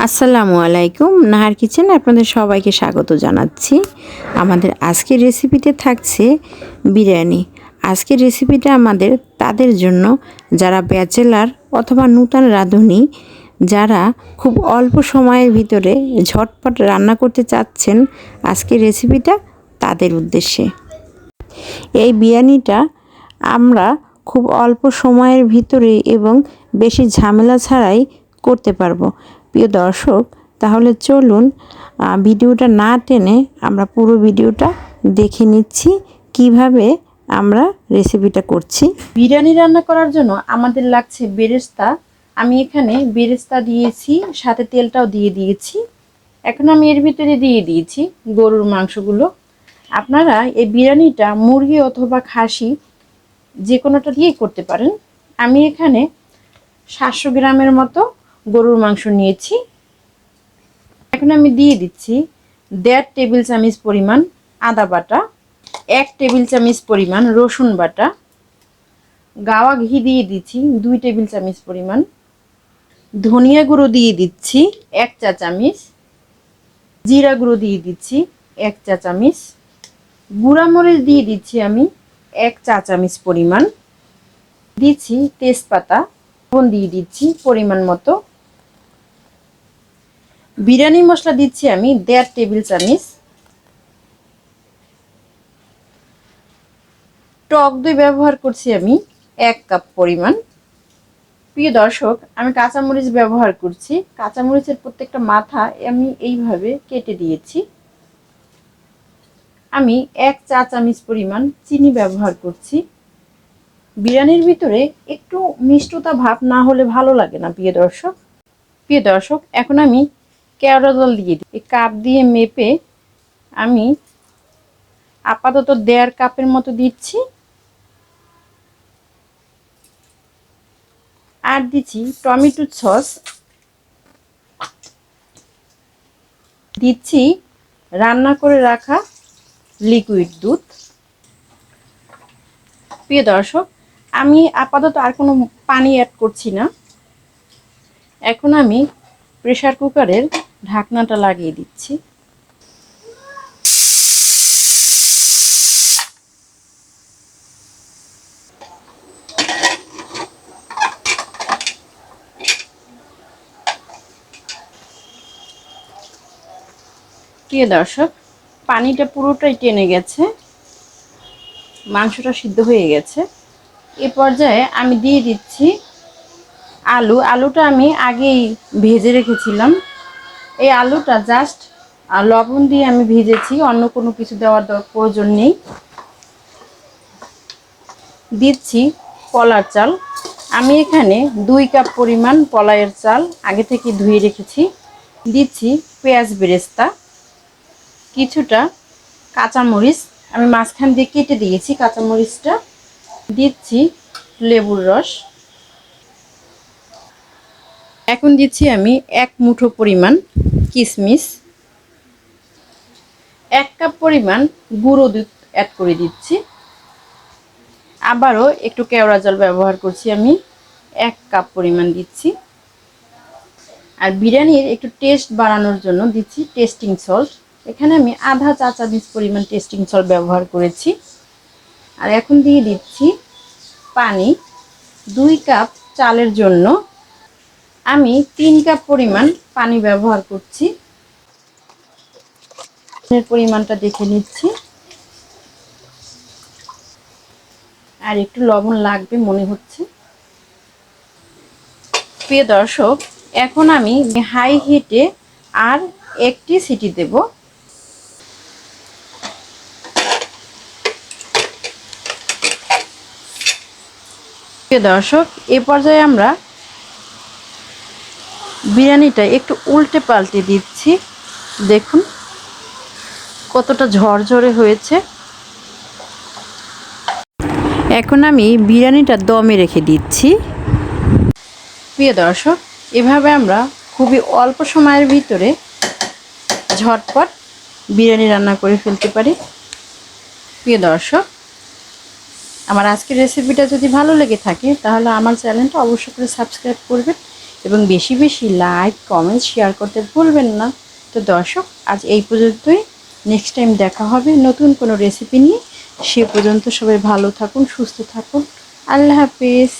আসসালামু আলাইকুম। নাহার কিচেন আপনাদের সবাইকে স্বাগত জানাচ্ছি। আমাদের আজকের রেসিপিতে থাকছে বিরিয়ানি। আজকের রেসিপিটা আমাদের তাদের জন্য যারা ব্যাচেলার অথবা নূতন রাঁধুনি, যারা খুব অল্প সময়ের ভিতরে ঝটপট রান্না করতে চাচ্ছেন, আজকের রেসিপিটা তাদের উদ্দেশ্যে। এই বিরিয়ানিটা আমরা খুব অল্প সময়ের ভিতরে এবং বেশি ঝামেলা ছাড়াই করতে পারবো। প্রিয় দর্শক, তাহলে চলুন ভিডিওটা না টেনে আমরা পুরো ভিডিওটা দেখে নিচ্ছি কিভাবে আমরা রেসিপিটা করছি। বিরিয়ানি রান্না করার জন্য আমাদের লাগছে বেরেস্তা। আমি এখানে বেরেস্তা দিয়েছি, সাথে তেলটাও দিয়ে দিয়েছি। এখন আমি এর ভিতরে দিয়ে দিয়েছি গরুর মাংসগুলো। আপনারা এই বিরিয়ানিটা মুরগি অথবা খাসি যে কোনোটা দিয়েই করতে পারেন। আমি এখানে 700 গ্রামের মতো গরুর মাংস নিয়েছি। এখন আমি দিয়ে দিচ্ছি 1.5 টেবিল চামচ পরিমাণ আদা বাটা, 1 টেবিল চামচ পরিমাণ রসুন বাটা, গাওয়া ঘি দিয়ে দিচ্ছি 2 টেবিল চামচ পরিমাণ, ধনিয়া গুঁড়ো দিয়ে দিচ্ছি 1 চা চামচ, জিরা গুঁড়ো দিয়ে দিচ্ছি 1 চা চামচ, গুঁড়া মরিচ দিয়ে দিচ্ছি আমি 1 চা চামচ পরিমাণ, দিচ্ছি তেজপাতা, লবণ দিয়ে দিচ্ছি পরিমাণ মতো, বিরিয়ানি মশলা দিচ্ছি আমি 1.5 টেবিল চামচ, টক দই ব্যবহার করছি আমি 1 কাপ পরিমাণ। প্রিয় দর্শক, আমি কাঁচামরিচ ব্যবহার করছি। কাঁচামরিচের প্রত্যেকটা মাথা আমি এইভাবে কেটে দিয়েছি। আমি 1 চা চামচ পরিমাণ চিনি ব্যবহার করছি। বিরিয়ানির ভিতরে একটু মিষ্টতা ভাব না হলে ভালো লাগে না প্রিয় দর্শক। এখন আমি কেওড়া জল দিয়ে দিই। এই কাপ দিয়ে মেপে আমি আপাতত 1.5 কাপের মতো দিচ্ছি। আর দিচ্ছি টমেটো সস, দিচ্ছি রান্না করে রাখা লিকুইড দুধ। প্রিয় দর্শক, আমি আপাতত আর কোনো পানি অ্যাড করছি না। এখন আমি প্রেসার কুকারের ঢাকনাটা লাগিয়ে দিচ্ছি। প্রিয় দর্শক, পানিটা পুরোটাই টেনে গেছে, মাংসটা সিদ্ধ হয়ে গেছে। এ পর্যায়ে আমি দিয়ে দিচ্ছি আলুটা আমি আগেই ভেজে রেখেছিলাম। এই আলুটা জাস্ট লবণ দিয়ে আমি ভেজেছি, অন্য কোনো কিছু দেওয়ার প্রয়োজন নেই। দিচ্ছি কলার চাল। আমি এখানে 2 কাপ পরিমাণ কলাইয়ের চাল আগে থেকে ধুয়ে রেখেছি। দিচ্ছি পেঁয়াজ বেরেস্তা, কিছুটা কাঁচামরিচ আমি মাঝখান দিয়ে কেটে দিয়েছি কাঁচামরিচটা, দিচ্ছি লেবুর রস। এখন দিচ্ছি আমি 1 মুঠো পরিমাণ কিশমিশ, 1 কাপ পরিমাণ গুঁড়ো দুধ অ্যাড করে দিচ্ছি। আবারও একটু কেওড়া জল ব্যবহার করছি, আমি 1 কাপ পরিমাণ দিচ্ছি। আর বিরিয়ানির একটু টেস্ট বাড়ানোর জন্য দিচ্ছি টেস্টিং সল্ট। এখানে আমি আধা চা চামচ পরিমাণ টেস্টিং সল্ট ব্যবহার করেছি। আর এখন দিয়ে দিচ্ছি পানি। 2 কাপ চালের জন্য আমি 3 কাপ পরিমাণ পানি ব্যবহার করছি। এর পরিমাণটা দেখে নিচ্ছি। আর একটু লবণ লাগবে মনে হচ্ছে। প্রিয় দর্শক, এখন আমি হাই হিটে আর 1টি সিটি দেব। প্রিয় দর্শক, এ পর্যায়ে আমরা বিরিয়ানিটা একটু উল্টে পাল্টে দিচ্ছি। দেখুন কতটা ঝরঝরে হয়েছে। এখন আমি বিরিয়ানিটা দমে রেখে দিচ্ছি। প্রিয় দর্শক, এভাবে আমরা খুবই অল্প সময়ের ভিতরে ঝটপট বিরিয়ানি রান্না করে ফেলতে পারি। প্রিয় দর্শক, আমার আজকের রেসিপিটা যদি ভালো লেগে থাকে তাহলে আমার চ্যানেলটা অবশ্যই করে সাবস্ক্রাইব করবেন এবং বেশি বেশি লাইক কমেন্ট শেয়ার করতে ভুলবেন না। তো দর্শক, আজ এই পর্যন্তই। নেক্সট টাইম দেখা হবে নতুন কোনো রেসিপি নিয়ে। সে পর্যন্ত সবাই ভালো থাকুন, সুস্থ থাকুন। আল্লাহ হাফেজ।